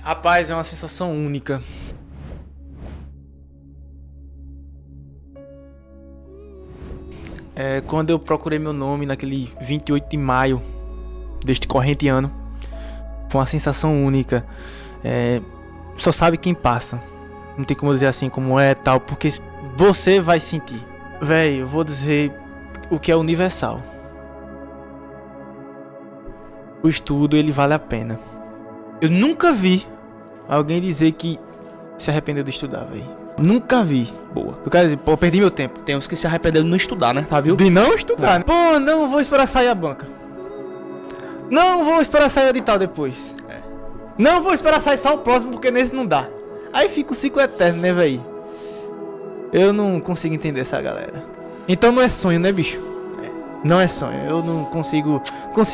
Rapaz, é uma sensação única. Quando eu procurei meu nome naquele 28 de maio deste corrente ano, foi uma sensação única. Só sabe quem passa. Não tem como dizer assim como é tal, porque você vai sentir. Véi, eu vou dizer o que é universal. O estudo, ele vale a pena. Eu nunca vi alguém dizer que se arrependeu de estudar, véi. Nunca vi. Boa. Eu quero dizer, pô, perdi meu tempo. Tem uns que se arrependeram de não estudar, né? Tá, viu? De não estudar, né? Pô, não vou esperar sair a banca. Não vou esperar sair o edital depois. Não vou esperar sair só o próximo, porque nesse não dá. Aí fica o ciclo eterno, né, véi? Eu não consigo entender essa galera. Então não é sonho, né, bicho? Não é sonho. Eu não consigo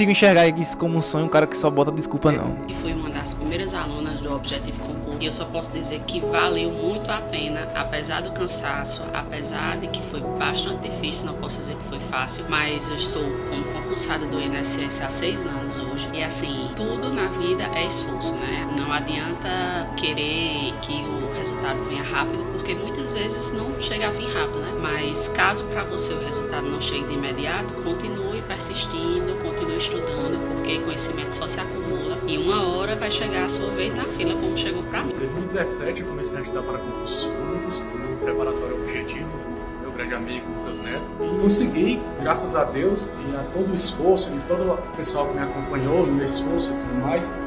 enxergar isso como um sonho, um cara que só bota desculpa, não. E fui uma das primeiras alunas do Objetivo Concurso. E eu só posso dizer que valeu muito a pena, apesar do cansaço, apesar de que foi bastante difícil, não posso dizer que foi fácil, mas eu estou como concursada do INSS há 6 anos hoje. E assim, tudo na vida é esforço, né? Não adianta querer que o resultado venha rápido, porque muitas vezes não chega a vir rápido, né? Mas caso para você o resultado não chegue de imediato, continue persistindo, continue estudando, porque conhecimento só se acumula e uma hora vai chegar a sua vez na fila, como chegou para mim. Em 2017 eu comecei a estudar para concursos públicos, no preparatório Objetivo, meu grande amigo Lucas Neto, e consegui, graças a Deus e a todo o esforço e todo o pessoal que me acompanhou no meu esforço e tudo mais,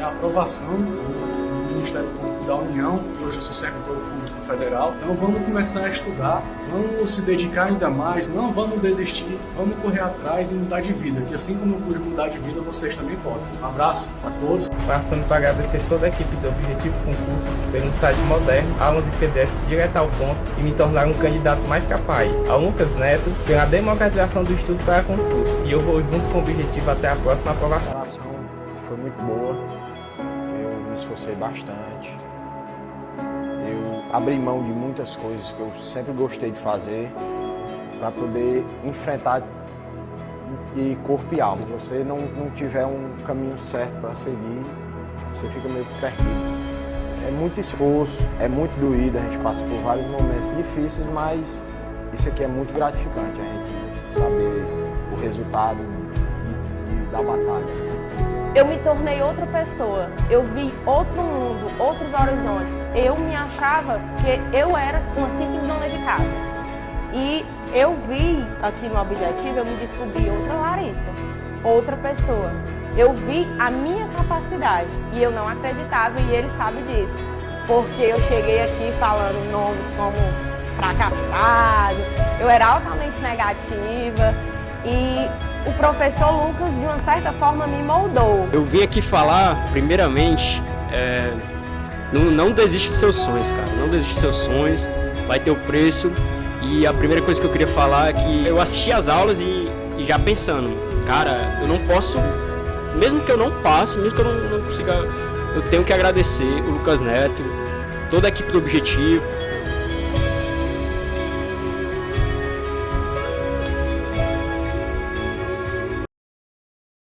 a aprovação do Ministério Público da União, e hoje eu sou servidor público federal. Então vamos começar a estudar, vamos se dedicar ainda mais, não vamos desistir, vamos correr atrás e mudar de vida, que assim como eu pude mudar de vida, vocês também podem. Um abraço a todos. Passando para agradecer toda a equipe do Objetivo Concurso pelo site moderno, aulas de PDF direto ao ponto e me tornar um candidato mais capaz. Ao Lucas Neto pela democratização do estudo para concurso. E eu vou junto com o Objetivo até a próxima aprovação. A preparação foi muito boa, eu me esforcei bastante, eu abri mão de muitas coisas que eu sempre gostei de fazer para poder enfrentar de corpo e alma. Se você não tiver um caminho certo para seguir, você fica meio perdido. É muito esforço, é muito doído, a gente passa por vários momentos difíceis, mas isso aqui é muito gratificante, a gente saber o resultado da batalha. Eu me tornei outra pessoa, eu vi outro mundo, outros horizontes. Eu me achava que eu era uma simples dona de casa. E eu vi aqui no Objetivo, eu me descobri outra Larissa, outra pessoa. Eu vi a minha capacidade e eu não acreditava e ele sabe disso. Porque eu cheguei aqui falando nomes como fracassado, eu era altamente negativa e o professor Lucas, de uma certa forma, me moldou. Eu vim aqui falar, primeiramente, não desiste dos seus sonhos, cara. Não desiste dos seus sonhos, vai ter o preço. E a primeira coisa que eu queria falar é que eu assisti às aulas e já pensando, cara, eu não posso, mesmo que eu não passe, mesmo que eu não consiga, eu tenho que agradecer o Lucas Neto, toda a equipe do Objetivo.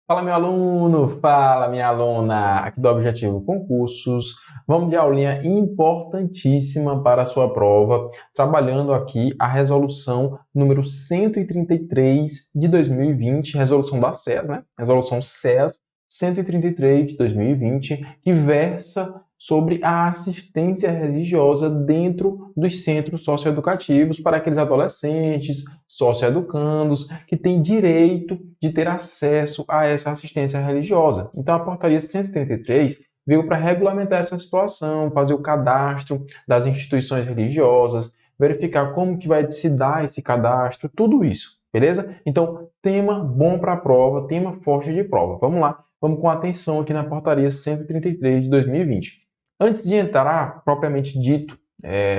Fala meu aluno, fala minha aluna, aqui do Objetivo Concursos. Vamos de aulinha importantíssima para a sua prova, trabalhando aqui a resolução número 133 de 2020, resolução da SES, né? Resolução SES 133 de 2020, que versa sobre a assistência religiosa dentro dos centros socioeducativos para aqueles adolescentes, socioeducandos, que têm direito de ter acesso a essa assistência religiosa. Então, a portaria 133 veio para regulamentar essa situação, fazer o cadastro das instituições religiosas, verificar como que vai se dar esse cadastro, tudo isso, beleza? Então, tema bom para a prova, tema forte de prova. Vamos lá, vamos com atenção aqui na portaria 133 de 2020. Antes de entrar, propriamente dito,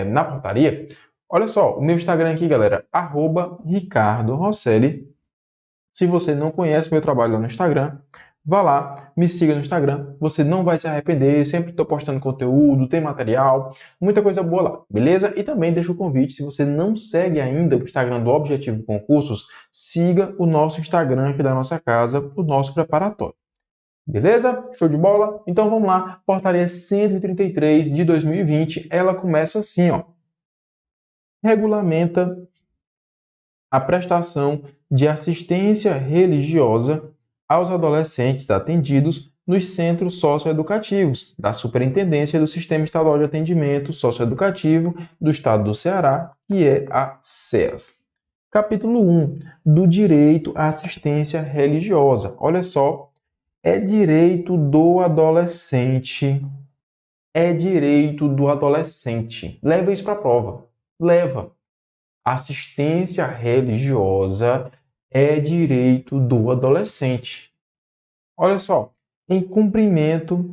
na portaria, olha só, o meu Instagram aqui, galera, @RicardoRosselli. Se você não conhece meu trabalho lá no Instagram, vá lá, me siga no Instagram, você não vai se arrepender, sempre estou postando conteúdo, tem material, muita coisa boa lá, beleza? E também deixo o convite, se você não segue ainda o Instagram do Objetivo Concursos, siga o nosso Instagram aqui da nossa casa, o nosso preparatório. Beleza? Show de bola? Então vamos lá. Portaria 133 de 2020, ela começa assim, ó. Regulamenta a prestação de assistência religiosa aos adolescentes atendidos nos centros socioeducativos da Superintendência do Sistema Estadual de Atendimento Socioeducativo do Estado do Ceará, que é a SEAS. Capítulo 1, do direito à assistência religiosa. Olha só, é direito do adolescente. É direito do adolescente. Leva isso para a prova. Leva. Assistência religiosa é direito do adolescente. Olha só, em cumprimento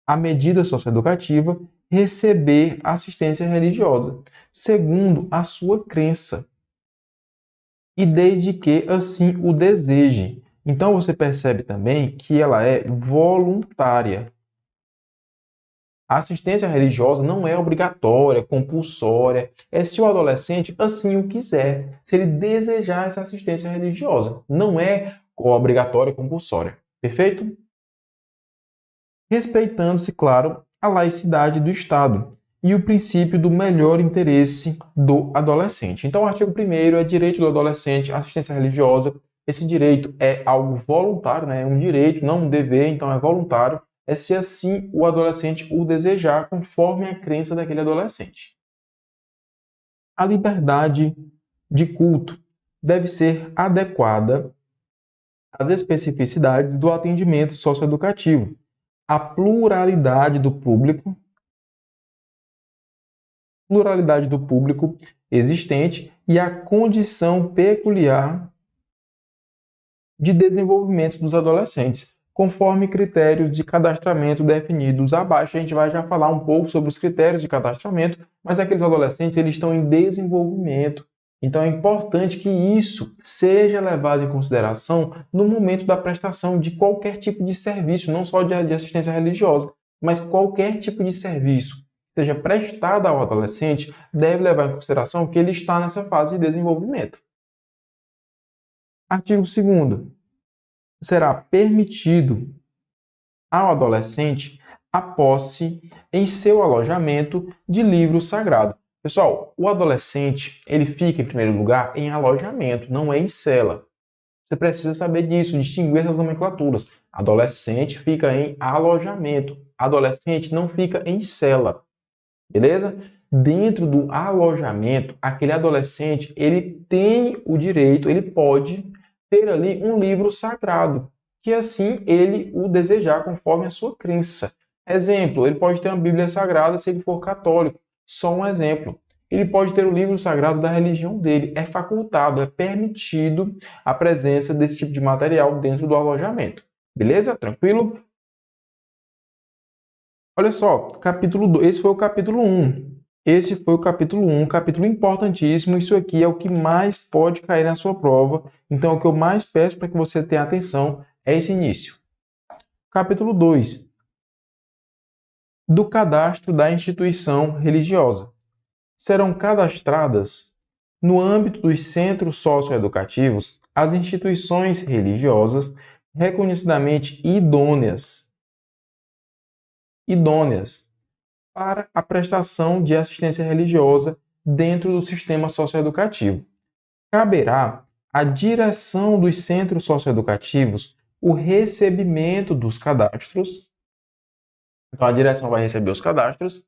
à medida socioeducativa, receber assistência religiosa, segundo a sua crença, e desde que assim o deseje. Então você percebe também que ela é voluntária. A assistência religiosa não é obrigatória, compulsória, é se o adolescente assim o quiser, se ele desejar essa assistência religiosa. Não é obrigatória, compulsória. Perfeito? Respeitando-se, claro, a laicidade do Estado e o princípio do melhor interesse do adolescente. Então, o artigo 1º é direito do adolescente à assistência religiosa. Esse direito é algo voluntário, né? É um direito, não um dever, então é voluntário. É se assim o adolescente o desejar, conforme a crença daquele adolescente. A liberdade de culto deve ser adequada às especificidades do atendimento socioeducativo, a pluralidade do público existente e a condição peculiar de desenvolvimento dos adolescentes, conforme critérios de cadastramento definidos abaixo. A gente vai já falar um pouco sobre os critérios de cadastramento, mas aqueles adolescentes eles estão em desenvolvimento. Então é importante que isso seja levado em consideração no momento da prestação de qualquer tipo de serviço, não só de assistência religiosa, mas qualquer tipo de serviço que seja prestado ao adolescente deve levar em consideração que ele está nessa fase de desenvolvimento. Artigo 2º. Será permitido ao adolescente a posse em seu alojamento de livro sagrado. Pessoal, o adolescente ele fica, em primeiro lugar, em alojamento, não é em cela. Você precisa saber disso, distinguir essas nomenclaturas. Adolescente fica em alojamento, adolescente não fica em cela. Beleza? Dentro do alojamento, aquele adolescente ele tem o direito, ele pode ter ali um livro sagrado, que assim ele o desejar conforme a sua crença. Exemplo, ele pode ter uma Bíblia Sagrada se ele for católico. Só um exemplo. Ele pode ter o livro sagrado da religião dele. É facultado, é permitido a presença desse tipo de material dentro do alojamento. Beleza? Tranquilo? Olha só, capítulo 2. Esse foi o capítulo 1. Esse foi o capítulo 1, capítulo importantíssimo. Isso aqui é o que mais pode cair na sua prova. Então, o que eu mais peço para que você tenha atenção é esse início. Capítulo 2. Do cadastro da instituição religiosa. Serão cadastradas, no âmbito dos centros socioeducativos, as instituições religiosas reconhecidamente idôneas para a prestação de assistência religiosa dentro do sistema socioeducativo. Caberá à direção dos centros socioeducativos o recebimento dos cadastros. Então, a direção vai receber os cadastros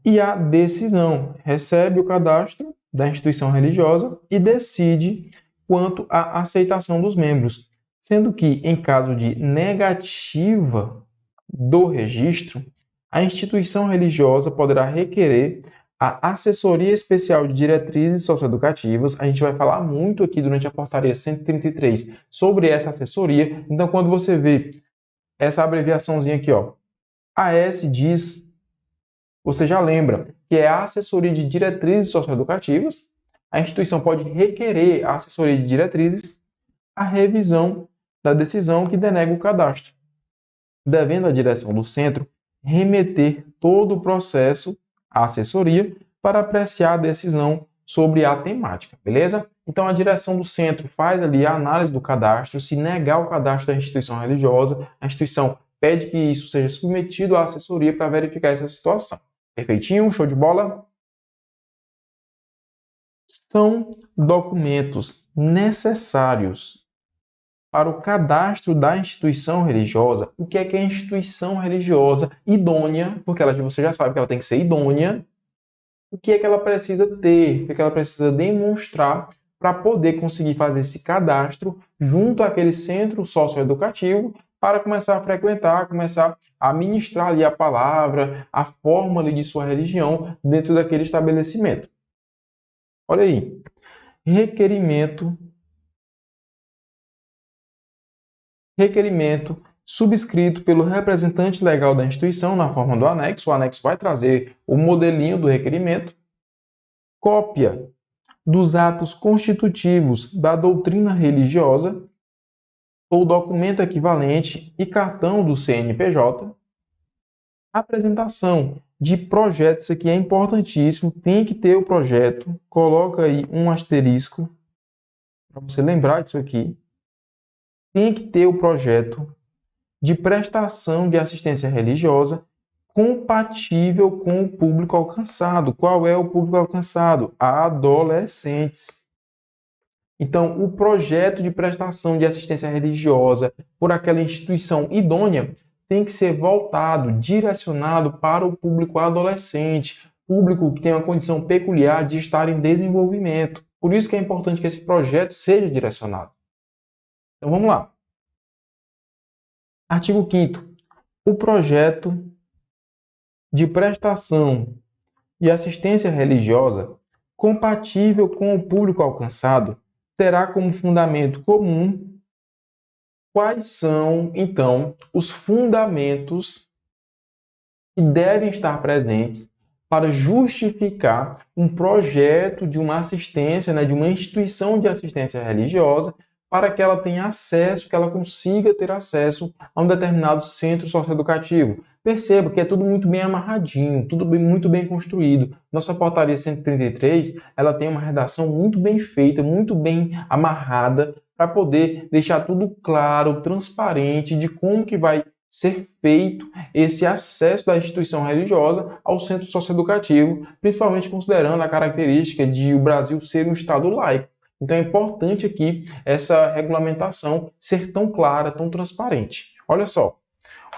e a decisão recebe o cadastro da instituição religiosa e decide quanto à aceitação dos membros, sendo que, em caso de negativa do registro, a instituição religiosa poderá requerer a assessoria especial de diretrizes socioeducativas. A gente vai falar muito aqui durante a portaria 133 sobre essa assessoria. Então, quando você vê essa abreviaçãozinha aqui, ó, AS diz, você já lembra que é a assessoria de diretrizes socioeducativas. A instituição pode requerer a assessoria de diretrizes, a revisão da decisão que denega o cadastro, devendo a direção do centro remeter todo o processo à assessoria para apreciar a decisão sobre a temática, beleza? Então, a direção do centro faz ali a análise do cadastro. Se negar o cadastro da instituição religiosa, a instituição pede que isso seja submetido à assessoria para verificar essa situação. Perfeitinho? Show de bola? São documentos necessários para o cadastro da instituição religiosa. O que é a instituição religiosa idônea? Porque você já sabe que ela tem que ser idônea. O que é que ela precisa ter? O que é que ela precisa demonstrar para poder conseguir fazer esse cadastro junto àquele centro socioeducativo para começar a frequentar, começar a ministrar ali a palavra, a forma ali de sua religião dentro daquele estabelecimento. Olha aí. Requerimento subscrito pelo representante legal da instituição na forma do anexo. O anexo vai trazer o modelinho do requerimento. Cópia dos atos constitutivos da doutrina religiosa ou documento equivalente e cartão do CNPJ. Apresentação de projetos, isso aqui é importantíssimo, tem que ter o projeto. Coloca aí um asterisco para você lembrar disso aqui. Tem que ter o projeto de prestação de assistência religiosa compatível com o público alcançado. Qual é o público alcançado? Adolescentes. Então, o projeto de prestação de assistência religiosa por aquela instituição idônea tem que ser voltado, direcionado para o público adolescente, público que tem uma condição peculiar de estar em desenvolvimento. Por isso que é importante que esse projeto seja direcionado. Então, vamos lá. Artigo 5º. O projeto de prestação de assistência religiosa compatível com o público alcançado terá como fundamento comum. Quais são, então, os fundamentos que devem estar presentes para justificar um projeto de uma assistência, de uma instituição de assistência religiosa, para que ela tenha acesso, que ela consiga ter acesso a um determinado centro socioeducativo? Perceba que é tudo muito bem amarradinho, tudo muito bem construído. Nossa portaria 133, ela tem uma redação muito bem feita, muito bem amarrada, para poder deixar tudo claro, transparente, de como que vai ser feito esse acesso da instituição religiosa ao centro socioeducativo, principalmente considerando a característica de o Brasil ser um Estado laico. Então é importante aqui essa regulamentação ser tão clara, tão transparente. Olha só,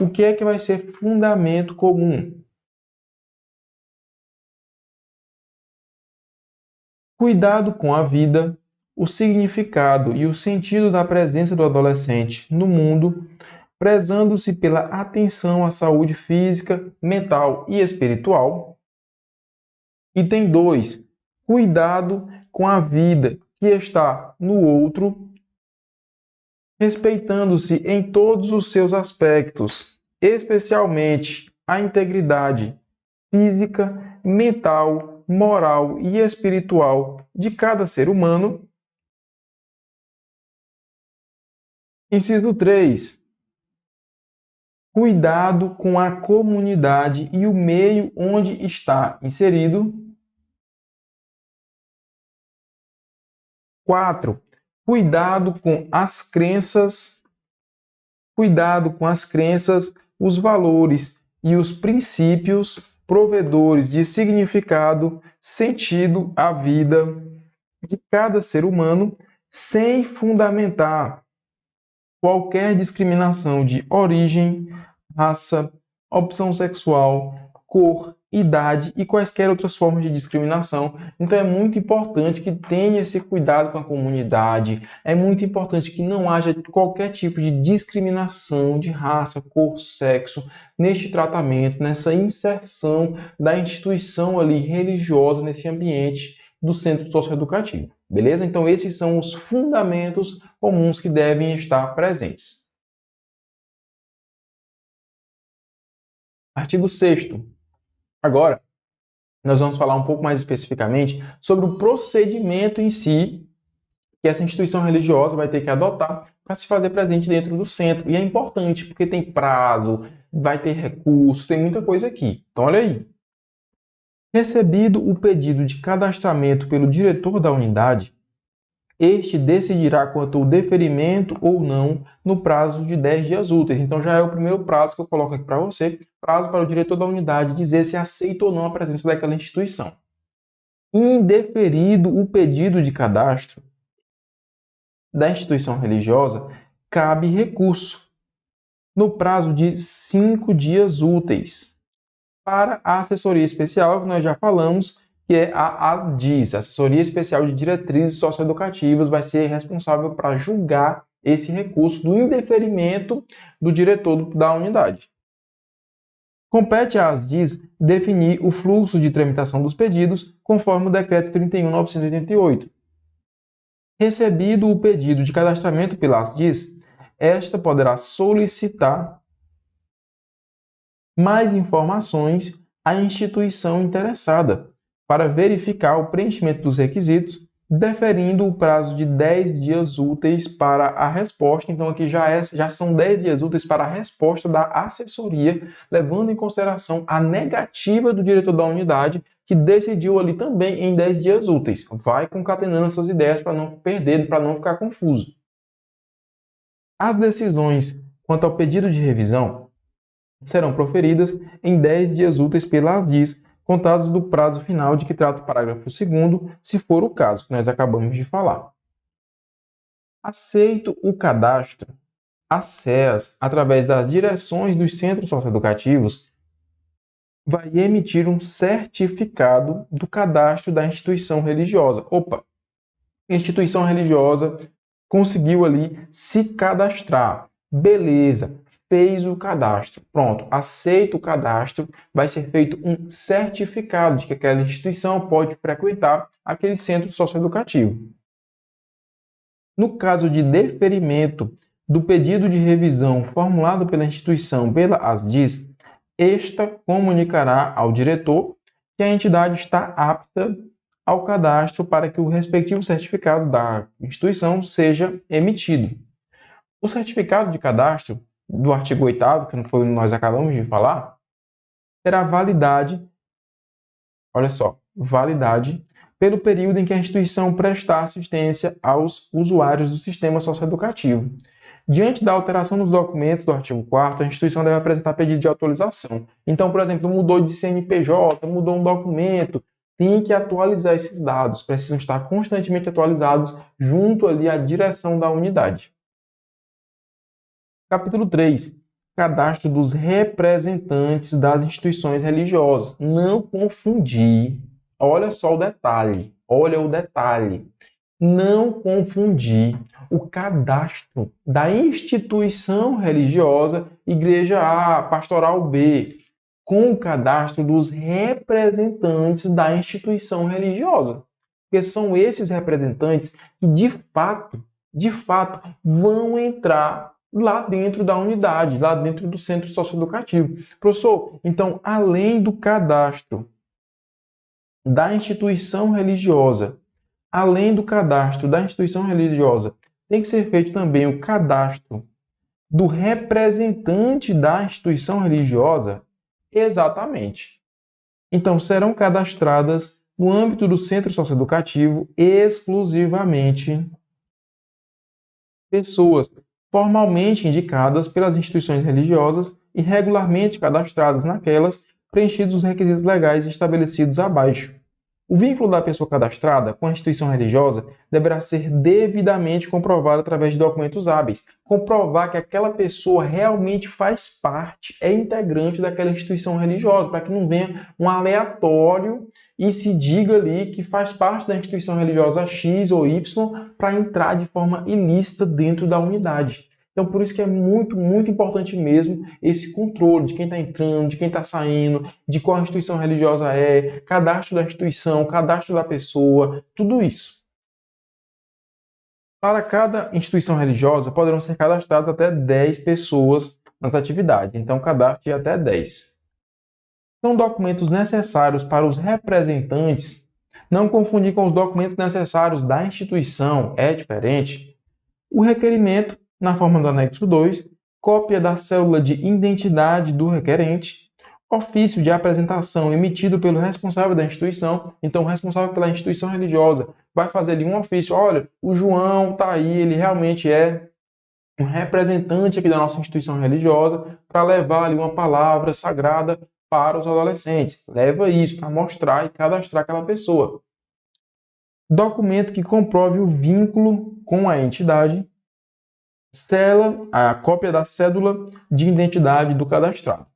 o que é que vai ser fundamento comum? Cuidado com a vida, o significado e o sentido da presença do adolescente no mundo, prezando-se pela atenção à saúde física, mental e espiritual. Item 2. Cuidado com a vida que está no outro, respeitando-se em todos os seus aspectos, especialmente a integridade física, mental, moral e espiritual de cada ser humano. Inciso 3. Cuidado com a comunidade e o meio onde está inserido. 4. Cuidado com as crenças, os valores e os princípios provedores de significado, sentido à vida de cada ser humano, sem fundamentar qualquer discriminação de origem, raça, opção sexual, cor, idade e quaisquer outras formas de discriminação. Então é muito importante que tenha esse cuidado com a comunidade, é muito importante que não haja qualquer tipo de discriminação de raça, cor, sexo neste tratamento, nessa inserção da instituição ali religiosa nesse ambiente do centro socioeducativo. Beleza? Então esses são os fundamentos comuns que devem estar presentes. Artigo 6º. Agora, nós vamos falar um pouco mais especificamente sobre o procedimento em si que essa instituição religiosa vai ter que adotar para se fazer presente dentro do centro. E é importante porque tem prazo, vai ter recurso, tem muita coisa aqui. Então, olha aí. Recebido o pedido de cadastramento pelo diretor da unidade, Este decidirá quanto ao deferimento ou não no prazo de 10 dias úteis. Então já é o primeiro prazo que eu coloco aqui para você, prazo para o diretor da unidade dizer se aceita ou não a presença daquela instituição. Indeferido o pedido de cadastro da instituição religiosa, cabe recurso no prazo de 5 dias úteis para a assessoria especial, que nós já falamos, que é a ASDIS, Assessoria Especial de Diretrizes Socioeducativas, vai ser responsável para julgar esse recurso do indeferimento do diretor da unidade. Compete à ASDIS definir o fluxo de tramitação dos pedidos, conforme o Decreto 31.988. Recebido o pedido de cadastramento pela ASDIS, esta poderá solicitar mais informações à instituição interessada para verificar o preenchimento dos requisitos, deferindo o prazo de 10 dias úteis para a resposta. Então, aqui já são 10 dias úteis para a resposta da assessoria, levando em consideração a negativa do diretor da unidade, que decidiu ali também em 10 dias úteis. Vai concatenando essas ideias para não perder, para não ficar confuso. As decisões quanto ao pedido de revisão serão proferidas em 10 dias úteis pela ASDIS, contados do prazo final de que trata o parágrafo 2º, se for o caso que nós acabamos de falar. Aceito o cadastro, a SEAS, através das direções dos centros socioeducativos, vai emitir um certificado do cadastro da instituição religiosa. Instituição religiosa conseguiu ali se cadastrar. Beleza. Fez o cadastro, pronto, aceita o cadastro, vai ser feito um certificado de que aquela instituição pode frequentar aquele centro socioeducativo. No caso de deferimento do pedido de revisão formulado pela instituição pela ASDIS, esta comunicará ao diretor que a entidade está apta ao cadastro para que o respectivo certificado da instituição seja emitido. O certificado de cadastro do artigo 8º, que foi o que nós acabamos de falar, terá validade, validade pelo período em que a instituição prestar assistência aos usuários do sistema socioeducativo. Diante da alteração dos documentos do artigo 4º, a instituição deve apresentar pedido de atualização. Então, por exemplo, mudou de CNPJ, mudou um documento, tem que atualizar esses dados, precisam estar constantemente atualizados junto ali à direção da unidade. Capítulo 3. Cadastro dos representantes das instituições religiosas. Não confundir. Olha só o detalhe. Olha o detalhe. Não confundir o cadastro da instituição religiosa, Igreja A, Pastoral B, com o cadastro dos representantes da instituição religiosa. Porque são esses representantes que, de fato, vão entrar lá dentro da unidade, lá dentro do centro socioeducativo. Professor, então, além do cadastro da instituição religiosa, tem que ser feito também o cadastro do representante da instituição religiosa? Exatamente. Então, serão cadastradas no âmbito do centro socioeducativo exclusivamente pessoas formalmente indicadas pelas instituições religiosas e regularmente cadastradas naquelas, preenchidos os requisitos legais estabelecidos abaixo. O vínculo da pessoa cadastrada com a instituição religiosa deverá ser devidamente comprovado através de documentos hábeis. Comprovar que aquela pessoa realmente faz parte, é integrante daquela instituição religiosa, para que não venha um aleatório e se diga ali que faz parte da instituição religiosa X ou Y para entrar de forma ilícita dentro da unidade. Então, por isso que é muito, muito importante mesmo esse controle de quem está entrando, de quem está saindo, de qual instituição religiosa é, cadastro da instituição, cadastro da pessoa, tudo isso. Para cada instituição religiosa, poderão ser cadastradas até 10 pessoas nas atividades. Então, cadastre até 10. São documentos necessários para os representantes. Não confundir com os documentos necessários da instituição, é diferente. O requerimento, na forma do anexo 2, cópia da cédula de identidade do requerente, ofício de apresentação emitido pelo responsável da instituição. Então, o responsável pela instituição religiosa vai fazer ali um ofício. Olha, o João está aí, ele realmente é um representante aqui da nossa instituição religiosa para levar ali uma palavra sagrada para os adolescentes. Leva isso para mostrar e cadastrar aquela pessoa. Documento que comprove o vínculo com a entidade. A cópia da cédula de identidade do cadastrado.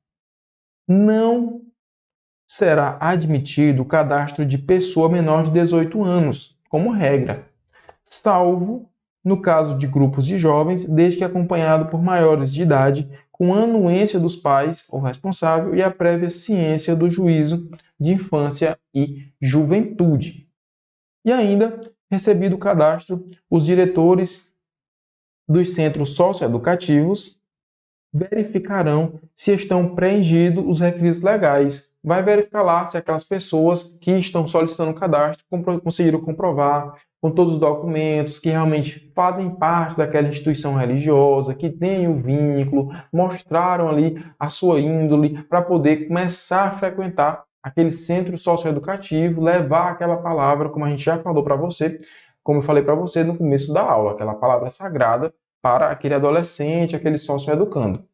Não será admitido o cadastro de pessoa menor de 18 anos, como regra, salvo no caso de grupos de jovens, desde que acompanhado por maiores de idade, com anuência dos pais ou responsável e a prévia ciência do juízo de infância e juventude. E ainda, recebido o cadastro, os diretores dos centros socioeducativos verificarão se estão preenchidos os requisitos legais. Vai verificar lá se aquelas pessoas que estão solicitando o cadastro conseguiram comprovar com todos os documentos que realmente fazem parte daquela instituição religiosa, que têm o vínculo, mostraram ali a sua índole para poder começar a frequentar aquele centro socioeducativo, levar aquela palavra, como a gente já falou para você, como eu falei para você no começo da aula, aquela palavra sagrada para aquele adolescente, aquele socioeducando.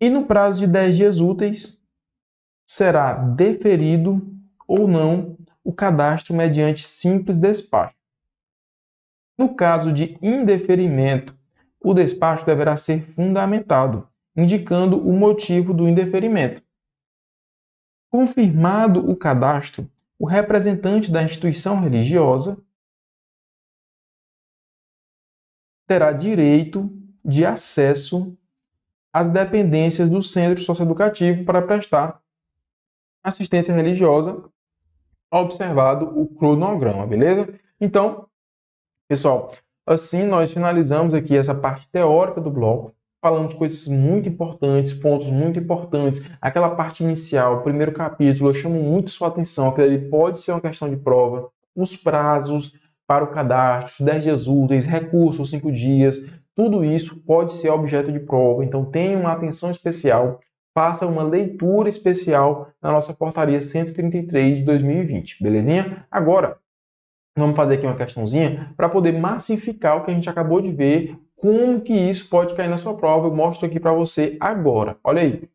E no prazo de 10 dias úteis, será deferido ou não o cadastro mediante simples despacho. No caso de indeferimento, o despacho deverá ser fundamentado, indicando o motivo do indeferimento. Confirmado o cadastro, o representante da instituição religiosa terá direito de acesso às dependências do centro socioeducativo para prestar assistência religiosa, observado o cronograma, beleza? Então, pessoal, assim nós finalizamos aqui essa parte teórica do bloco. Falamos coisas muito importantes, pontos muito importantes. Aquela parte inicial, o primeiro capítulo, eu chamo muito sua atenção, que ele pode ser uma questão de prova. Os prazos para o cadastro, 10 dias úteis, recursos, 5 dias, tudo isso pode ser objeto de prova. Então, tenha uma atenção especial, faça uma leitura especial na nossa portaria 133 de 2020, belezinha? Agora, vamos fazer aqui uma questãozinha para poder massificar o que a gente acabou de ver, como que isso pode cair na sua prova. Eu mostro aqui para você agora. Olha aí.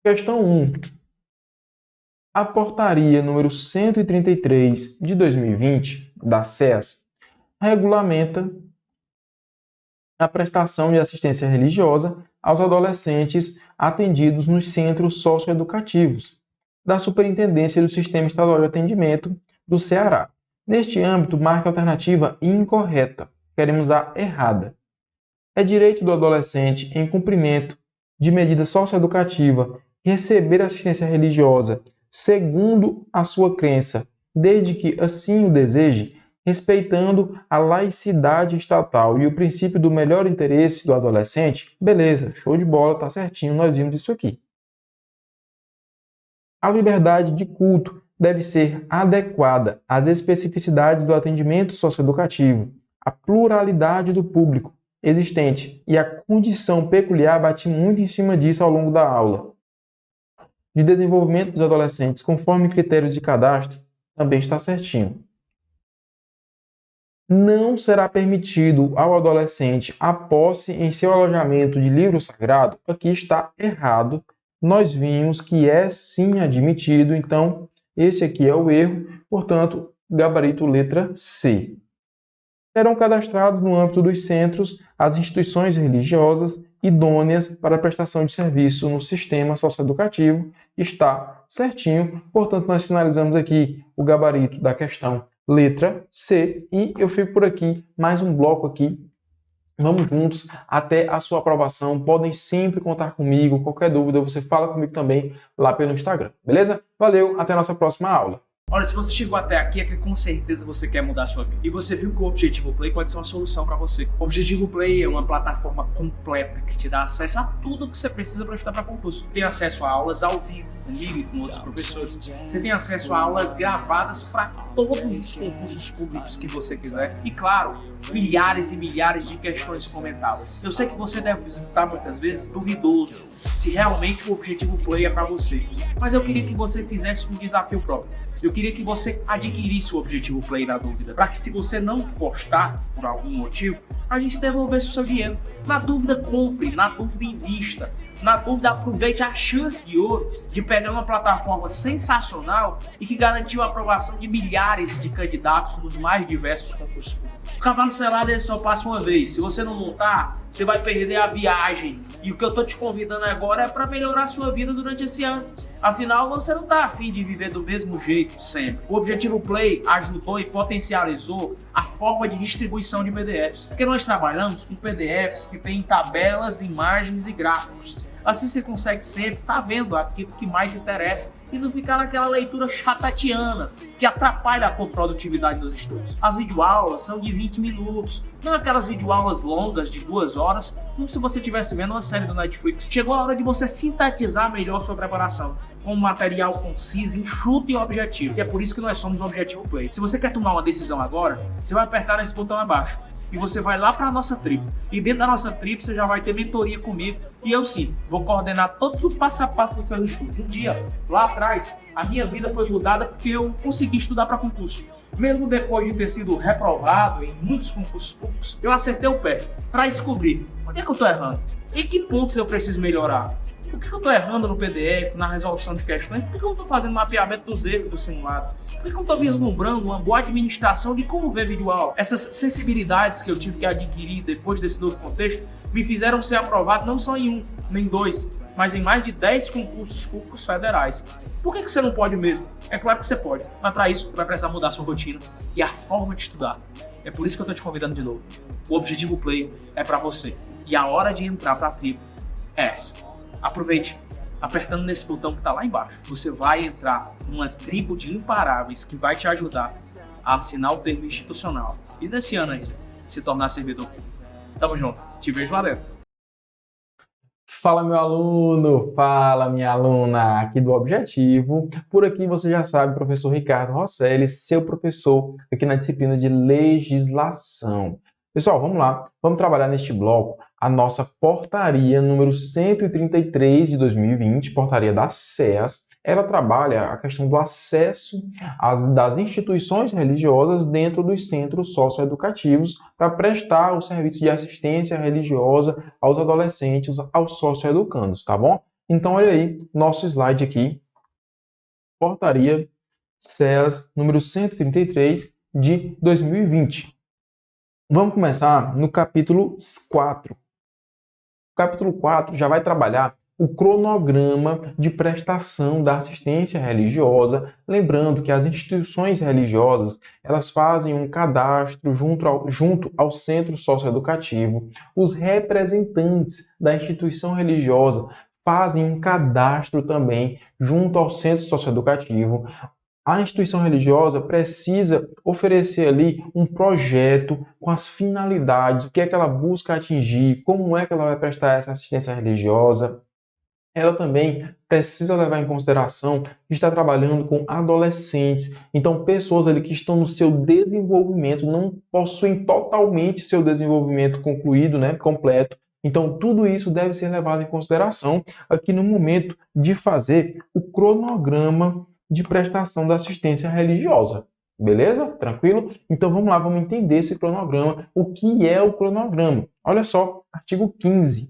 Questão 1. A portaria número 133 de 2020, da SEAS, regulamenta a prestação de assistência religiosa aos adolescentes atendidos nos centros socioeducativos da Superintendência do Sistema Estadual de Atendimento do Ceará. Neste âmbito, marque a alternativa incorreta. Queremos a errada. É direito do adolescente, em cumprimento de medida socioeducativa, receber assistência religiosa segundo a sua crença, desde que assim o deseje, respeitando a laicidade estatal e o princípio do melhor interesse do adolescente. Beleza, show de bola, tá certinho, nós vimos isso aqui. A liberdade de culto deve ser adequada às especificidades do atendimento socioeducativo, à pluralidade do público existente e à condição peculiar, bati muito em cima disso ao longo da aula, de desenvolvimento dos adolescentes, conforme critérios de cadastro, também está certinho. Não será permitido ao adolescente a posse em seu alojamento de livro sagrado. Aqui está errado. Nós vimos que é sim admitido, então esse aqui é o erro, portanto, gabarito letra C. Serão cadastrados no âmbito dos centros as instituições religiosas idôneas para a prestação de serviço no sistema socioeducativo. Está certinho, portanto, nós finalizamos aqui o gabarito da questão letra C e eu fico por aqui, mais um bloco aqui. Vamos juntos até a sua aprovação. Podem sempre contar comigo. Qualquer dúvida, você fala comigo também lá pelo Instagram. Beleza? Valeu, até a nossa próxima aula. Olha, se você chegou até aqui é que com certeza você quer mudar a sua vida. E você viu que o Objetivo Play pode ser uma solução para você. O Objetivo Play é uma plataforma completa que te dá acesso a tudo que você precisa para estudar para concurso. Tem acesso a aulas ao vivo, comigo e com outros professores. Você tem acesso a aulas gravadas para todos os concursos públicos que você quiser. E claro, milhares e milhares de questões comentadas. Eu sei que você deve estar muitas vezes duvidoso se realmente o Objetivo Play é para você. Mas eu queria que você fizesse um desafio próprio. Eu queria que você adquirisse o Objetivo Play na dúvida, para que se você não gostar por algum motivo, a gente devolvesse o seu dinheiro. Na dúvida, compre, na dúvida, invista. Na dúvida, aproveite a chance de ouro de pegar uma plataforma sensacional e que garantiu a aprovação de milhares de candidatos nos mais diversos concursos públicos. O cavalo selado ele só passa uma vez. Se você não montar, você vai perder a viagem. E o que eu tô te convidando agora é para melhorar a sua vida durante esse ano. Afinal, você não tá afim de viver do mesmo jeito sempre. O Objetivo Play ajudou e potencializou a forma de distribuição de PDFs. Porque nós trabalhamos com PDFs que têm tabelas, imagens e gráficos. Assim você consegue sempre estar vendo aquilo que mais interessa e não ficar naquela leitura chatatiana que atrapalha a tua produtividade nos estudos. As videoaulas são de 20 minutos, não aquelas videoaulas longas de 2 horas, como se você estivesse vendo uma série do Netflix. Chegou a hora de você sintetizar melhor sua preparação, com um material conciso, enxuto e objetivo. E é por isso que nós somos o Objetivo Play. Se você quer tomar uma decisão agora, você vai apertar nesse botão abaixo. E você vai lá para a nossa tribo. E dentro da nossa tribo você já vai ter mentoria comigo. E eu sim, vou coordenar todos os passo a passo dos seus estudos. Um dia, lá atrás, a minha vida foi mudada porque eu consegui estudar para concurso. Mesmo depois de ter sido reprovado em muitos concursos públicos, eu acertei o pé para descobrir onde é que eu estou errando. Em que pontos eu preciso melhorar. Por que eu estou errando no PDF, na resolução de questões? Por que eu não estou fazendo mapeamento dos erros do simulado? Por que eu não estou vislumbrando uma boa administração de como ver videoaula? Essas sensibilidades que eu tive que adquirir depois desse novo contexto me fizeram ser aprovado não só em 1, nem 2, mas em mais de 10 concursos públicos federais. Por que você não pode mesmo? É claro que você pode, mas para isso você vai precisar mudar a sua rotina e a forma de estudar. É por isso que eu estou te convidando de novo. O Objetivo Play é para você e a hora de entrar para a tribo é essa. Aproveite, apertando nesse botão que está lá embaixo. Você vai entrar numa tribo de imparáveis que vai te ajudar a assinar o termo institucional e nesse ano ainda se tornar servidor público. Tamo junto, te vejo lá dentro. Fala meu aluno, fala minha aluna aqui do Objetivo. Por aqui você já sabe, professor Ricardo Rosselli, seu professor aqui na disciplina de legislação. Pessoal, vamos lá, vamos trabalhar neste bloco a nossa portaria número 133 de 2020, portaria da SEAS. Ela trabalha a questão do acesso das instituições religiosas dentro dos centros socioeducativos para prestar o serviço de assistência religiosa aos adolescentes, aos socioeducandos, tá bom? Então, olha aí, nosso slide aqui, portaria SEAS número 133 de 2020. Vamos começar no capítulo 4. O capítulo 4 já vai trabalhar o cronograma de prestação da assistência religiosa, lembrando que as instituições religiosas elas fazem um cadastro junto ao centro socioeducativo. Os representantes da instituição religiosa fazem um cadastro também junto ao centro socioeducativo. A instituição religiosa precisa oferecer ali um projeto com as finalidades, o que é que ela busca atingir, como é que ela vai prestar essa assistência religiosa. Ela também precisa levar em consideração que está trabalhando com adolescentes, então pessoas ali que estão no seu desenvolvimento, não possuem totalmente seu desenvolvimento concluído, completo. Então tudo isso deve ser levado em consideração aqui no momento de fazer o cronograma de prestação da assistência religiosa. Beleza? Tranquilo? Então vamos lá, vamos entender esse cronograma. O que é o cronograma? Olha só, artigo 15.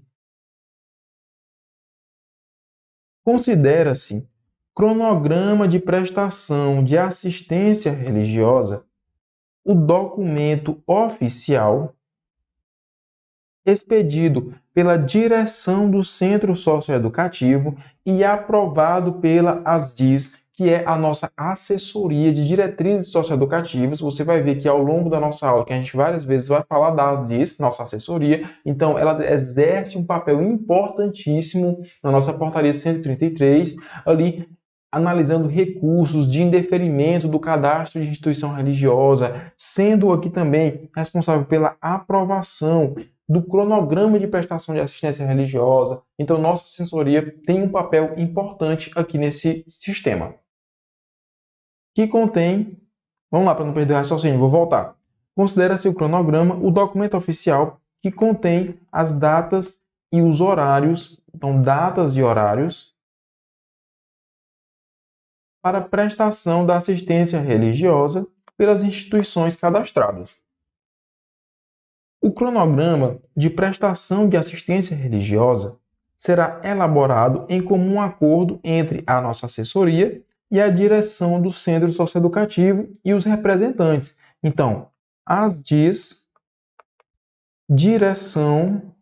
Considera-se cronograma de prestação de assistência religiosa o documento oficial expedido pela direção do centro socioeducativo e aprovado pela ASDIS, que é a nossa assessoria de diretrizes socioeducativas. Você vai ver que ao longo da nossa aula, que a gente várias vezes vai falar da ASDIS, nossa assessoria, então ela exerce um papel importantíssimo na nossa portaria 133, ali analisando recursos de indeferimento do cadastro de instituição religiosa, sendo aqui também responsável pela aprovação do cronograma de prestação de assistência religiosa. Então, nossa assessoria tem um papel importante aqui nesse sistema. Que contém, vamos lá, para não perder o raciocínio, vou voltar. Considera-se o cronograma o documento oficial que contém as datas e os horários, então datas e horários, para prestação da assistência religiosa pelas instituições cadastradas. O cronograma de prestação de assistência religiosa será elaborado em comum acordo entre a nossa assessoria e a direção do centro socioeducativo e os representantes. Então, as DIS, direção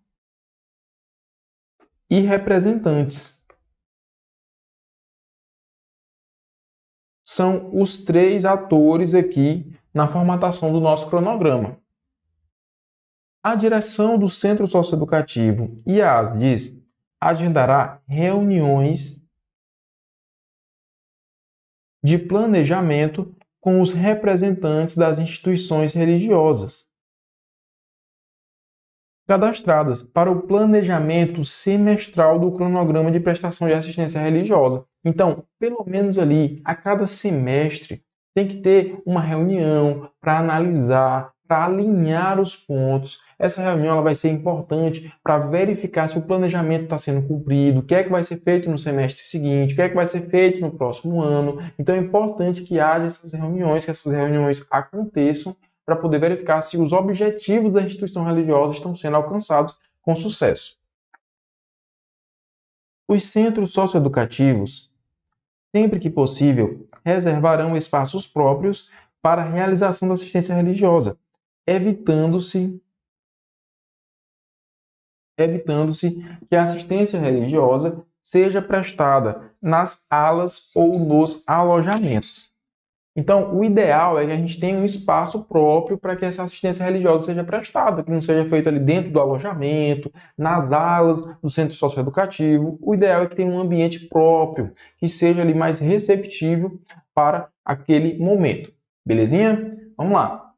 e representantes. São os 3 atores aqui na formatação do nosso cronograma. A direção do centro socioeducativo e a ASDIS agendará reuniões de planejamento com os representantes das instituições religiosas cadastradas para o planejamento semestral do cronograma de prestação de assistência religiosa. Então, pelo menos ali, a cada semestre, tem que ter uma reunião para analisar, para alinhar os pontos. Essa reunião ela vai ser importante para verificar se o planejamento está sendo cumprido, o que é que vai ser feito no semestre seguinte, o que é que vai ser feito no próximo ano. Então é importante que haja essas reuniões, que essas reuniões aconteçam para poder verificar se os objetivos da instituição religiosa estão sendo alcançados com sucesso. Os centros socioeducativos, sempre que possível, reservarão espaços próprios para a realização da assistência religiosa, evitando-se que a assistência religiosa seja prestada nas alas ou nos alojamentos. Então, o ideal é que a gente tenha um espaço próprio para que essa assistência religiosa seja prestada, que não seja feita ali dentro do alojamento, nas alas do centro socioeducativo. O ideal é que tenha um ambiente próprio, que seja ali mais receptivo para aquele momento. Belezinha? Vamos lá.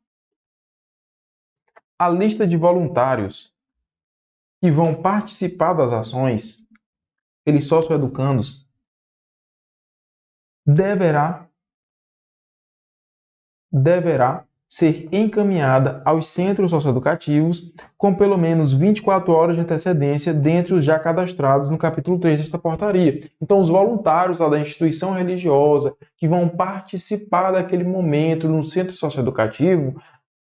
A lista de voluntários que vão participar das ações, aqueles socioeducandos, deverá ser encaminhada aos centros socioeducativos com pelo menos 24 horas de antecedência dentre os já cadastrados no capítulo 3 desta portaria. Então, os voluntários lá da instituição religiosa que vão participar daquele momento no centro socioeducativo,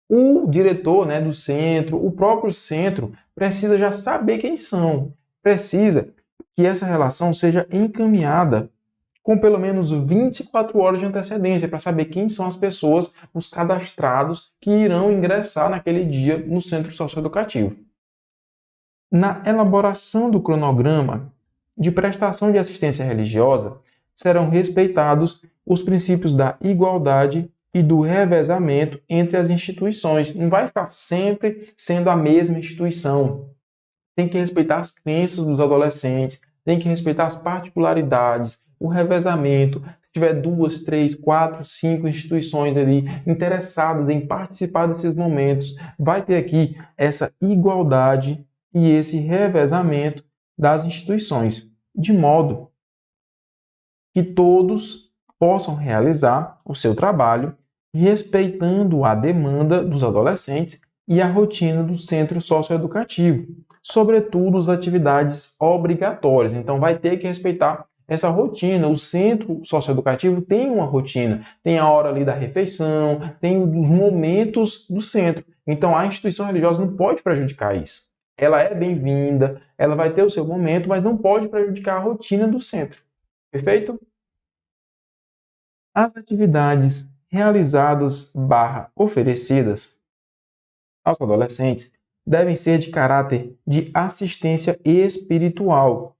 o diretor, né, do centro, o próprio centro, precisa já saber quem são. Precisa que essa relação seja encaminhada com pelo menos 24 horas de antecedência para saber quem são as pessoas, os cadastrados que irão ingressar naquele dia no centro socioeducativo. Na elaboração do cronograma de prestação de assistência religiosa, serão respeitados os princípios da igualdade e do revezamento entre as instituições. Não vai ficar sempre sendo a mesma instituição. Tem que respeitar as crenças dos adolescentes, tem que respeitar as particularidades, o revezamento. Se tiver 2, 3, 4, 5 instituições ali interessadas em participar desses momentos, vai ter aqui essa igualdade e esse revezamento das instituições, de modo que todos possam realizar o seu trabalho respeitando a demanda dos adolescentes e a rotina do centro socioeducativo, sobretudo as atividades obrigatórias. Então vai ter que respeitar essa rotina. O centro socioeducativo tem uma rotina, tem a hora ali da refeição, tem os momentos do centro. Então a instituição religiosa não pode prejudicar isso. Ela é bem-vinda, ela vai ter o seu momento, mas não pode prejudicar a rotina do centro. Perfeito? As atividades realizadas / oferecidas aos adolescentes devem ser de caráter de assistência espiritual.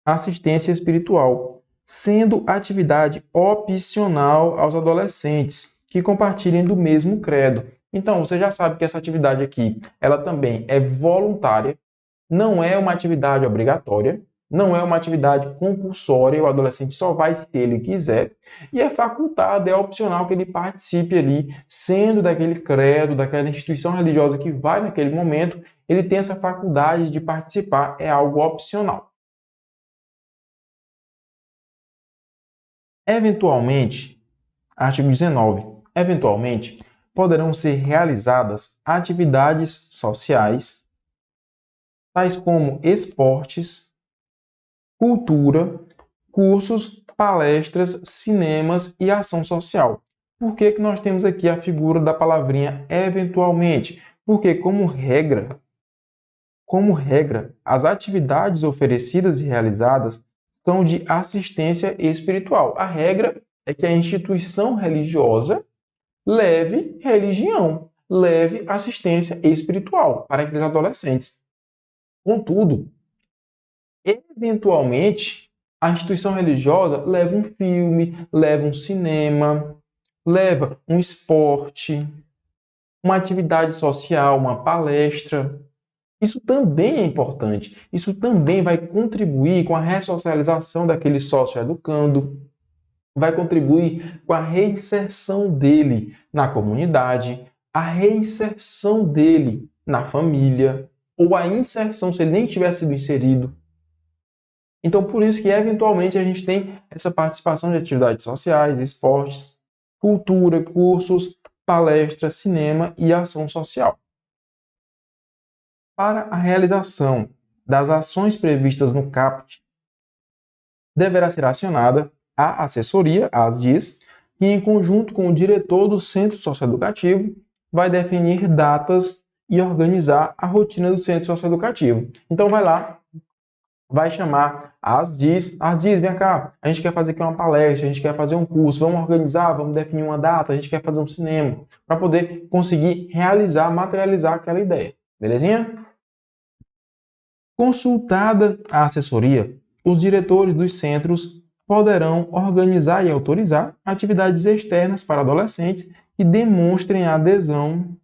Assistência espiritual, sendo atividade opcional aos adolescentes que compartilhem do mesmo credo. Então, você já sabe que essa atividade aqui, ela também é voluntária, não é uma atividade obrigatória, Não é uma atividade compulsória, o adolescente só vai se ele quiser, e é facultado, é opcional que ele participe ali, sendo daquele credo, daquela instituição religiosa que vai naquele momento, ele tem essa faculdade de participar, é algo opcional. Eventualmente, artigo 19, eventualmente poderão ser realizadas atividades sociais, tais como esportes, cultura, cursos, palestras, cinemas e ação social. Por que que nós temos aqui a figura da palavrinha eventualmente? Porque, como regra, as atividades oferecidas e realizadas são de assistência espiritual. A regra é que a instituição religiosa leve religião, leve assistência espiritual para aqueles adolescentes. Contudo, eventualmente, a instituição religiosa leva um filme, leva um cinema, leva um esporte, uma atividade social, uma palestra. Isso também é importante. Isso também vai contribuir com a ressocialização daquele sócio-educando, vai contribuir com a reinserção dele na comunidade, a reinserção dele na família, ou a inserção se ele nem tivesse sido inserido. Então, por isso que, eventualmente, a gente tem essa participação de atividades sociais, esportes, cultura, cursos, palestras, cinema e ação social. Para a realização das ações previstas no caput, deverá ser acionada a assessoria, a ASDIS, que, em conjunto com o diretor do centro socioeducativo, vai definir datas e organizar a rotina do centro socioeducativo. Então, vai lá, vai chamar a ASDIS, vem cá, a gente quer fazer aqui uma palestra, a gente quer fazer um curso, vamos organizar, vamos definir uma data, a gente quer fazer um cinema, para poder conseguir realizar, materializar aquela ideia. Belezinha? Consultada a assessoria, os diretores dos centros poderão organizar e autorizar atividades externas para adolescentes que demonstrem adesão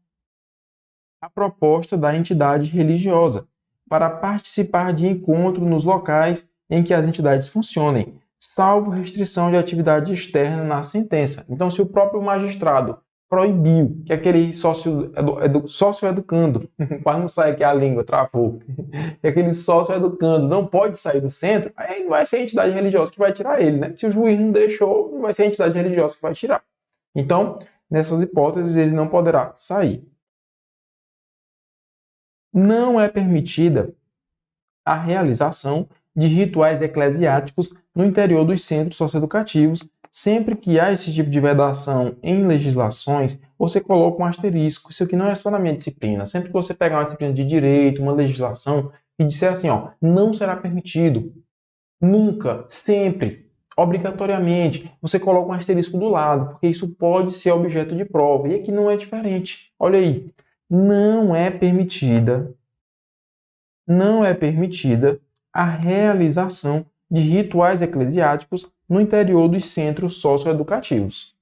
à proposta da entidade religiosa, para participar de encontro nos locais em que as entidades funcionem, salvo restrição de atividade externa na sentença. Então, se o próprio magistrado proibiu que aquele sócio-educando, quase não sai aqui a língua, travou, que aquele sócio-educando não pode sair do centro, aí não vai ser a entidade religiosa que vai tirar ele, né? Se o juiz não deixou, não vai ser a entidade religiosa que vai tirar. Então, nessas hipóteses, ele não poderá sair. Não é permitida a realização de rituais eclesiásticos no interior dos centros socioeducativos. Sempre que há esse tipo de vedação em legislações, você coloca um asterisco. Isso aqui não é só na minha disciplina. Sempre que você pegar uma disciplina de direito, uma legislação, e disser assim, ó, não será permitido. Nunca, sempre, obrigatoriamente, você coloca um asterisco do lado, porque isso pode ser objeto de prova. E aqui não é diferente. Olha aí. Não é permitida a realização de rituais eclesiásticos no interior dos centros socioeducativos.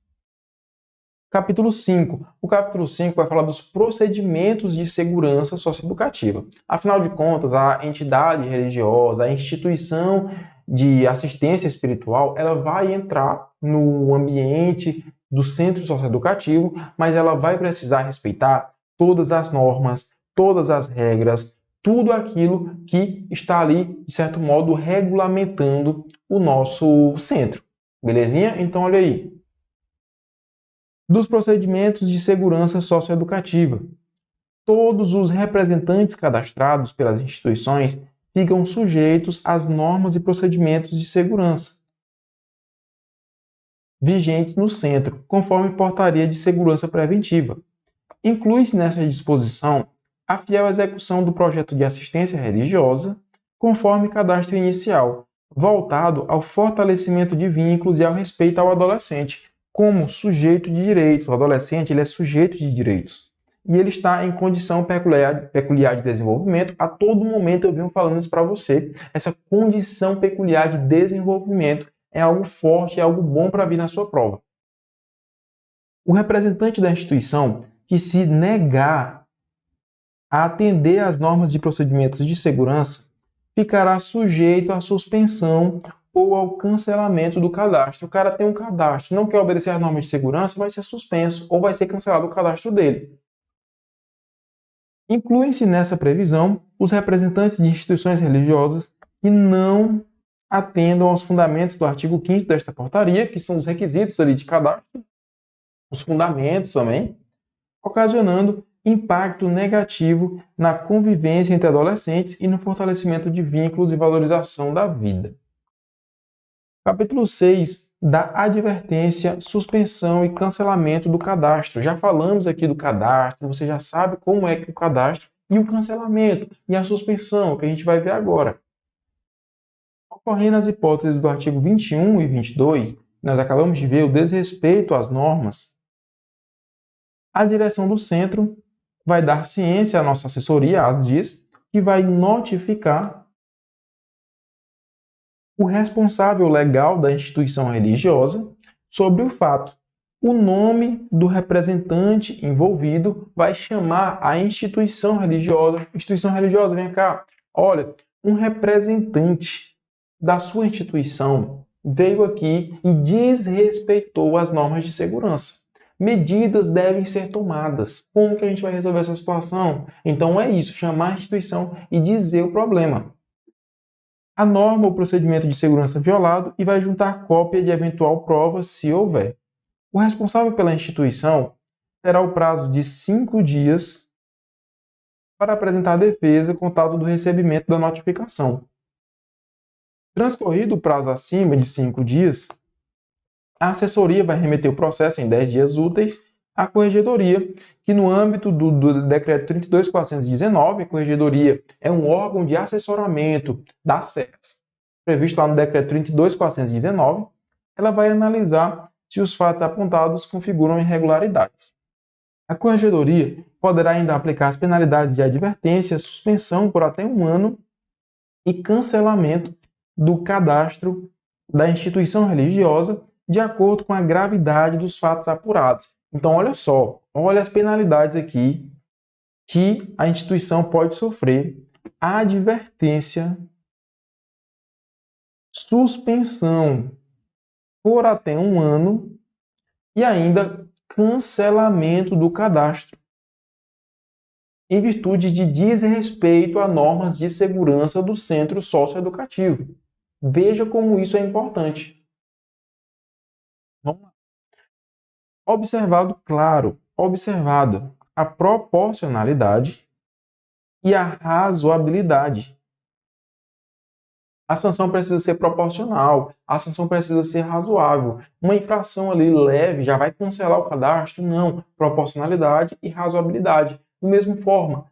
Capítulo 5. O capítulo 5 vai falar dos procedimentos de segurança socioeducativa. Afinal de contas, a entidade religiosa, a instituição de assistência espiritual, ela vai entrar no ambiente do centro socioeducativo, mas ela vai precisar respeitar todas as normas, todas as regras, tudo aquilo que está ali, de certo modo, regulamentando o nosso centro. Belezinha? Então, olha aí. Dos procedimentos de segurança socioeducativa. Todos os representantes cadastrados pelas instituições ficam sujeitos às normas e procedimentos de segurança vigentes no centro, conforme portaria de segurança preventiva. Inclui-se nessa disposição a fiel execução do projeto de assistência religiosa, conforme cadastro inicial, voltado ao fortalecimento de vínculos e ao respeito ao adolescente, como sujeito de direitos. O adolescente ele é sujeito de direitos. E ele está em condição peculiar de desenvolvimento. A todo momento eu venho falando isso para você. Essa condição peculiar de desenvolvimento é algo forte, é algo bom para vir na sua prova. O representante da instituição que se negar a atender às normas de procedimentos de segurança ficará sujeito à suspensão ou ao cancelamento do cadastro. O cara tem um cadastro, não quer obedecer às normas de segurança, vai ser suspenso ou vai ser cancelado o cadastro dele. Incluem-se nessa previsão os representantes de instituições religiosas que não atendam aos fundamentos do artigo 5º desta portaria, que são os requisitos ali de cadastro, os fundamentos também, ocasionando impacto negativo na convivência entre adolescentes e no fortalecimento de vínculos e valorização da vida. Capítulo 6 da advertência, suspensão e cancelamento do cadastro. Já falamos aqui do cadastro, você já sabe como é que o cadastro e o cancelamento e a suspensão, que a gente vai ver agora. Ocorrendo as hipóteses do artigo 21 e 22, nós acabamos de ver o desrespeito às normas, a direção do centro vai dar ciência à nossa assessoria, a ASDIS, que vai notificar o responsável legal da instituição religiosa sobre o fato. O nome do representante envolvido vai chamar a instituição religiosa. Instituição religiosa, vem cá. Olha, um representante da sua instituição veio aqui e desrespeitou as normas de segurança. Medidas devem ser tomadas. Como que a gente vai resolver essa situação? Então é isso, chamar a instituição e dizer o problema. A norma ou procedimento de segurança violado e vai juntar cópia de eventual prova, se houver. O responsável pela instituição terá o prazo de 5 dias para apresentar a defesa contado do recebimento da notificação. Transcorrido o prazo acima de 5 dias, a assessoria vai remeter o processo em 10 dias úteis à corregedoria, que no âmbito do decreto 32.419, a corregedoria é um órgão de assessoramento da SES, previsto lá no decreto 32.419, ela vai analisar se os fatos apontados configuram irregularidades. A corregedoria poderá ainda aplicar as penalidades de advertência, suspensão por até 1 ano e cancelamento do cadastro da instituição religiosa de acordo com a gravidade dos fatos apurados. Então, olha só, olha as penalidades aqui que a instituição pode sofrer: advertência, suspensão por até 1 ano e ainda cancelamento do cadastro, em virtude de desrespeito a normas de segurança do centro socioeducativo. Veja como isso é importante. Vamos lá. Observado a proporcionalidade e a razoabilidade. A sanção precisa ser proporcional, a sanção precisa ser razoável. Uma infração ali leve já vai cancelar o cadastro? Não. Proporcionalidade e razoabilidade. Da mesma forma,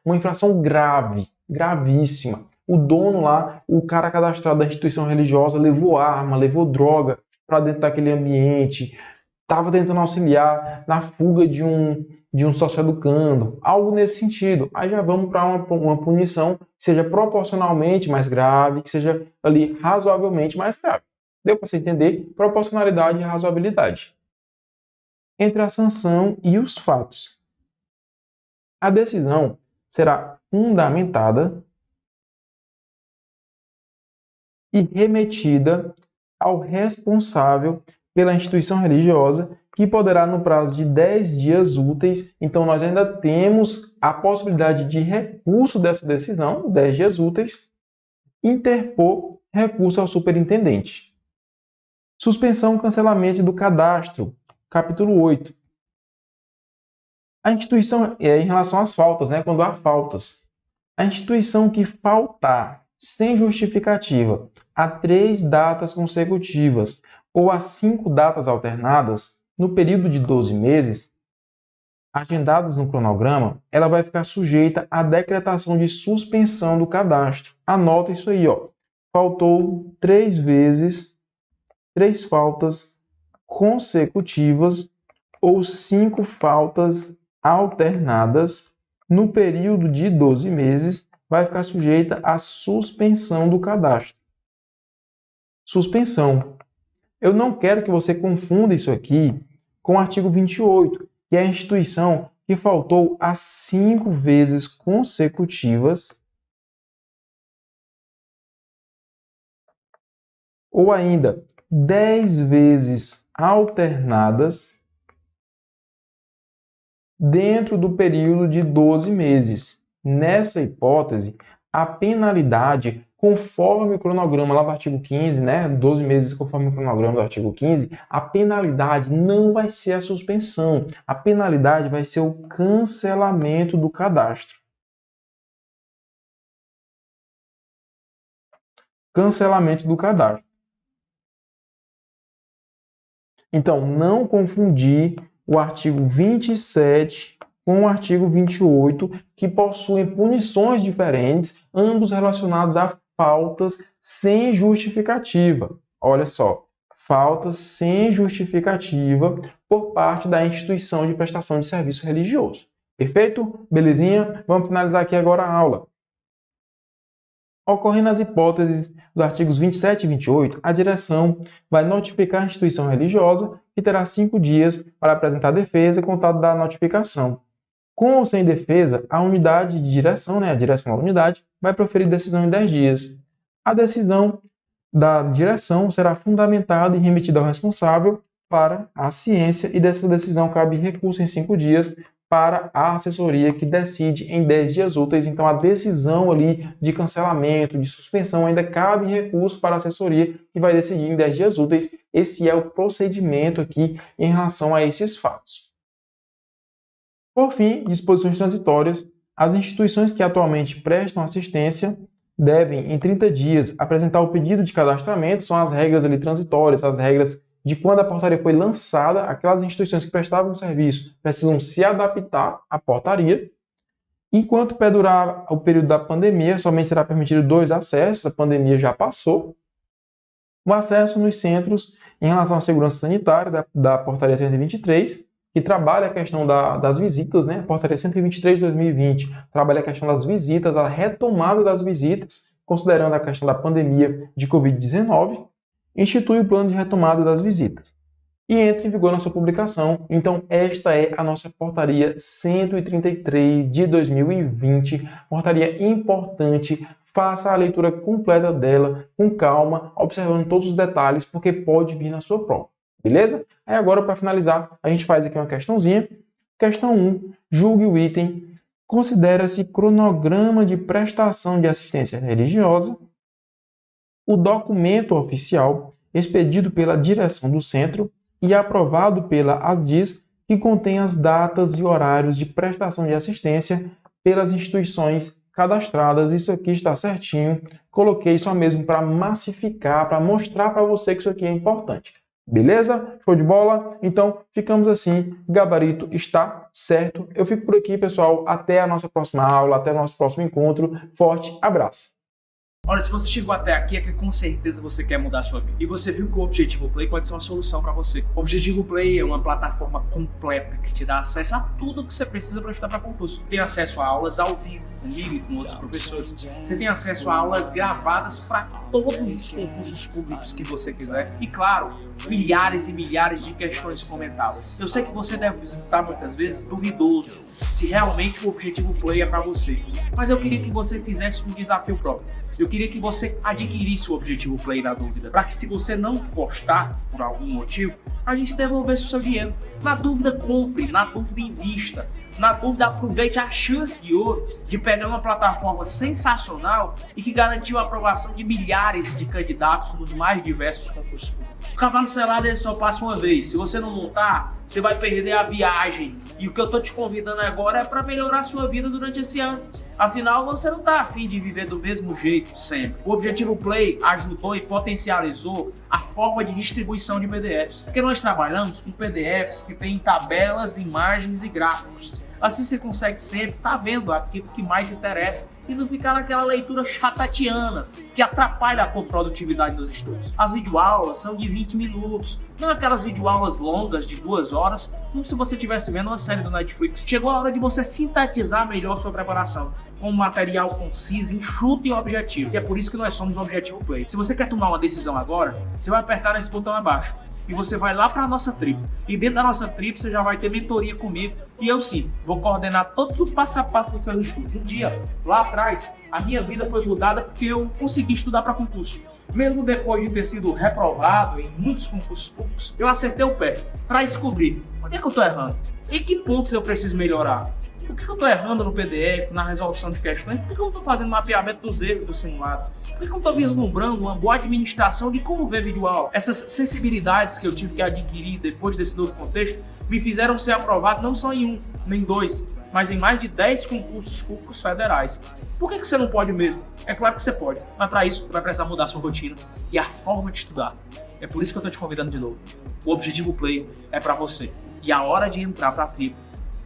uma infração grave, gravíssima. O dono lá, o cara cadastrado da instituição religiosa, levou arma, levou droga para dentro daquele ambiente, estava tentando auxiliar na fuga de um socioeducando, algo nesse sentido. Aí já vamos para uma punição que seja proporcionalmente mais grave, que seja ali razoavelmente mais grave. Deu para você entender? Proporcionalidade e razoabilidade. Entre a sanção e os fatos. A decisão será fundamentada e remetida ao responsável pela instituição religiosa, que poderá, no prazo de 10 dias úteis, então nós ainda temos a possibilidade de recurso dessa decisão, 10 dias úteis, interpor recurso ao superintendente. Suspensão e cancelamento do cadastro, capítulo 8. A instituição, em relação às faltas, quando há faltas, a instituição que faltar sem justificativa a 3 datas consecutivas ou a 5 datas alternadas no período de 12 meses, agendados no cronograma, ela vai ficar sujeita à decretação de suspensão do cadastro. Anota isso aí, ó. Faltou 3 vezes, 3 faltas consecutivas ou 5 faltas alternadas no período de 12 meses, vai ficar sujeita à suspensão do cadastro. Suspensão. Eu não quero que você confunda isso aqui com o artigo 28, que é a instituição que faltou a 5 vezes consecutivas ou ainda 10 vezes alternadas dentro do período de 12 meses. Nessa hipótese, a penalidade, conforme o cronograma lá do artigo 15, né, 12 meses conforme o cronograma do artigo 15, a penalidade não vai ser a suspensão, a penalidade vai ser o cancelamento do cadastro. Cancelamento do cadastro. Então, não confundir o artigo 27 com o artigo 28, que possuem punições diferentes, ambos relacionados a faltas sem justificativa. Olha só, faltas sem justificativa por parte da instituição de prestação de serviço religioso. Perfeito? Belezinha? Vamos finalizar aqui agora a aula. Ocorrendo as hipóteses dos artigos 27 e 28, a direção vai notificar a instituição religiosa e terá 5 dias para apresentar defesa contado da notificação. Com ou sem defesa, a unidade de direção, a direção da unidade, vai proferir decisão em 10 dias. A decisão da direção será fundamentada e remetida ao responsável para a ciência e dessa decisão cabe recurso em 5 dias para a assessoria que decide em 10 dias úteis. Então, a decisão ali de cancelamento, de suspensão, ainda cabe recurso para a assessoria que vai decidir em 10 dias úteis. Esse é o procedimento aqui em relação a esses fatos. Por fim, disposições transitórias. As instituições que atualmente prestam assistência devem, em 30 dias, apresentar o pedido de cadastramento. São as regras ali transitórias, as regras de quando a portaria foi lançada. Aquelas instituições que prestavam serviço precisam se adaptar à portaria. Enquanto perdurar o período da pandemia, somente será permitido 2 acessos, a pandemia já passou. O acesso nos centros em relação à segurança sanitária da portaria 123, que trabalha a questão das visitas, né? A portaria 123 de 2020 trabalha a questão das visitas, a retomada das visitas, considerando a questão da pandemia de Covid-19, institui o plano de retomada das visitas e entra em vigor na sua publicação. Então, esta é a nossa portaria 133 de 2020, portaria importante. Faça a leitura completa dela com calma, observando todos os detalhes, porque pode vir na sua prova. Beleza? Aí agora, para finalizar, a gente faz aqui uma questãozinha. Questão 1. Julgue o item. Considera-se cronograma de prestação de assistência religiosa o documento oficial expedido pela direção do centro e aprovado pela ASDIS que contém as datas e horários de prestação de assistência pelas instituições cadastradas. Isso aqui está certinho. Coloquei só mesmo para massificar, para mostrar para você que isso aqui é importante. Beleza? Show de bola? Então, ficamos assim. Gabarito está certo. Eu fico por aqui, pessoal. Até a nossa próxima aula, até o nosso próximo encontro. Forte abraço! Olha, se você chegou até aqui é que com certeza você quer mudar a sua vida. E você viu que o Objetivo Play pode ser uma solução para você. O Objetivo Play é uma plataforma completa que te dá acesso a tudo que você precisa para estudar para concurso. Tem acesso a aulas ao vivo, comigo e com outros professores. Você tem acesso a aulas gravadas para todos os concursos públicos que você quiser. E claro, milhares e milhares de questões comentadas. Eu sei que você deve estar muitas vezes duvidoso se realmente o Objetivo Play é para você. Mas eu queria que você fizesse um desafio próprio. Eu queria que você adquirisse o Objetivo Play na dúvida, para que se você não gostar por algum motivo, a gente devolvesse o seu dinheiro. Na dúvida, compre, na dúvida, invista. Na dúvida, aproveite a chance de ouro de pegar uma plataforma sensacional e que garantiu a aprovação de milhares de candidatos nos mais diversos concursos públicos. O cavalo selado ele só passa uma vez. Se você não montar, você vai perder a viagem. E o que eu tô te convidando agora é para melhorar a sua vida durante esse ano. Afinal, você não tá afim de viver do mesmo jeito sempre. O Objetivo Play ajudou e potencializou a forma de distribuição de PDFs. Porque nós trabalhamos com PDFs que têm tabelas, imagens e gráficos. Assim você consegue sempre estar vendo aquilo que mais interessa e não ficar naquela leitura chatatiana que atrapalha a produtividade dos estudos. As videoaulas são de 20 minutos, não aquelas videoaulas longas de 2 horas, como se você estivesse vendo uma série do Netflix. Chegou a hora de você sintetizar melhor sua preparação, com um material conciso, enxuto e objetivo. E é por isso que nós somos o Objetivo Play. Se você quer tomar uma decisão agora, você vai apertar nesse botão abaixo. E você vai lá para a nossa tribo. E dentro da nossa tribo você já vai ter mentoria comigo. E eu sim, vou coordenar todos os passo a passo dos seus estudos. Um dia, lá atrás, a minha vida foi mudada porque eu consegui estudar para concurso. Mesmo depois de ter sido reprovado em muitos concursos públicos, eu acertei o pé para descobrir onde é que eu estou errando, em que pontos eu preciso melhorar. Por que eu estou errando no PDF, na resolução de questões? Por que eu não estou fazendo mapeamento dos erros do simulado? Por que eu não estou vislumbrando uma boa administração de como ver videoaula? Essas sensibilidades que eu tive que adquirir depois desse novo contexto me fizeram ser aprovado não só em um, nem dois, mas em mais de 10 concursos públicos federais. Por que você não pode mesmo? É claro que você pode, mas para isso vai precisar mudar a sua rotina e a forma de estudar. É por isso que eu estou te convidando de novo. O Objetivo Play é para você e a hora de entrar para a tribo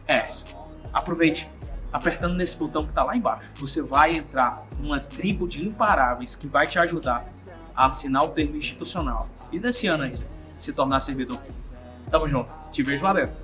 é essa. Aproveite, apertando nesse botão que está lá embaixo. Você vai entrar numa tribo de imparáveis que vai te ajudar a assinar o termo institucional e nesse ano ainda se tornar servidor. Tamo junto, te vejo lá dentro.